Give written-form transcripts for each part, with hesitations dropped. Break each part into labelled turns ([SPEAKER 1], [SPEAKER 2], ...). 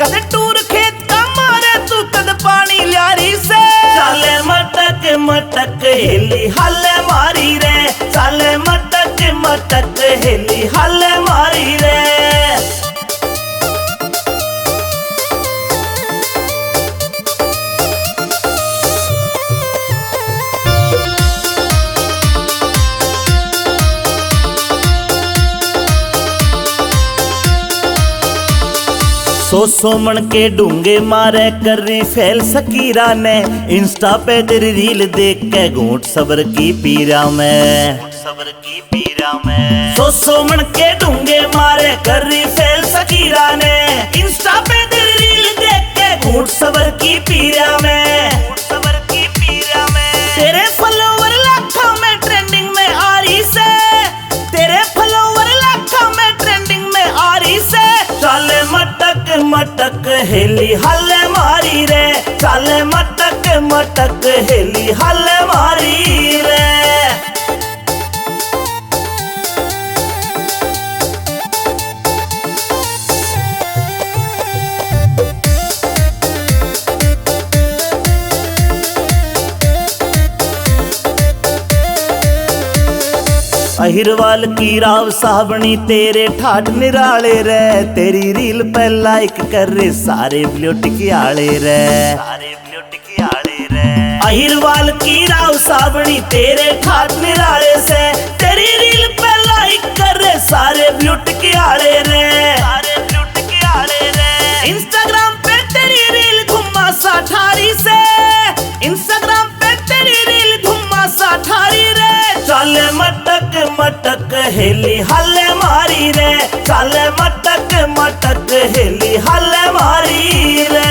[SPEAKER 1] कद टूर खेत का मारे तू कद पानी ल्यारी से। चाले मटक मटक हेली हल मारी रे, चाले मटक मटक हेली हल मारी रे। सो मन के डूंगे मारे कर रही फैल सकीरा ने, इंस्टा पे तेरी रील देख के घूंट सबर की पीरा में, सबर की पीरा में। सो मन के डूंगे मारे कर रही फैल सकीरा ने, इंस्टा पे तेरी रील देख के घूंट सबर की पीरा में, सबर की पीरा में। तेरे फॉलोवर लाखों में ट्रेंडिंग में आ रही से, तेरे फॉलोवर लाखों में ट्रेंडिंग में आ रही से। चाले मटक मटक हेली हल मारी रे, चाले मटक मटक हेली हल मारी रे। अहिरवाल की राव साबणी तेरे ठाठ निराले रे, तेरी रील पे लाइक कर रे सारे ब्लूटिक आले रे, सारे ब्लूटिक आले रे। अहिरवाल की राव साबणी तेरे ठाठ निराले से, तेरी रील पे लाइक कर रे सारे ब्लूटिक आले रे, सारे ब्लूटिक आले रे। इंस्टाग्राम पे तेरी रील घुमा सा ठारी से, इंस्टाग्राम पे तेरी रील घुमा सा ठारी रे। चाले मटक मटक हेली हल मारी रे, चाले मटक मटक हेली हल मारी रे।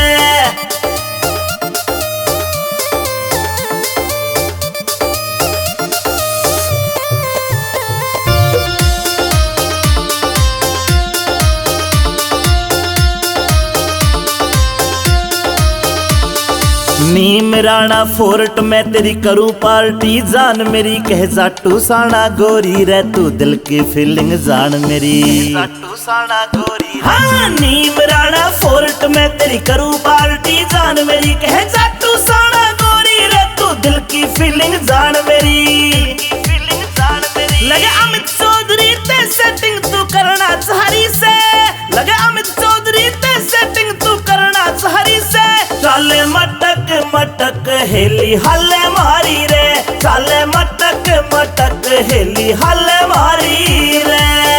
[SPEAKER 1] नीम राणा फोर्ट में तेरी करूं पार्टी, जान मेरी कह जाटू साना गोरी रे, तू दिल की फीलिंग जान मेरी, जाटू साना गोरी। हाँ नीम राणा फोर्ट में तेरी करूं पार्टी, जान मेरी कह जाटू साना गोरी रे, तू दिल की फीलिंग जान मेरी, फीलिंग जान मेरी। लगे अमित चौधरी ते सेटिंग तू करना चाहरी से, लगे अमित चौधरी ते सेटिंग तू करना चाहरी से। चाले मटक मटक हेली हल मारी रे, चाले मटक मटक हेली हल मारी रे।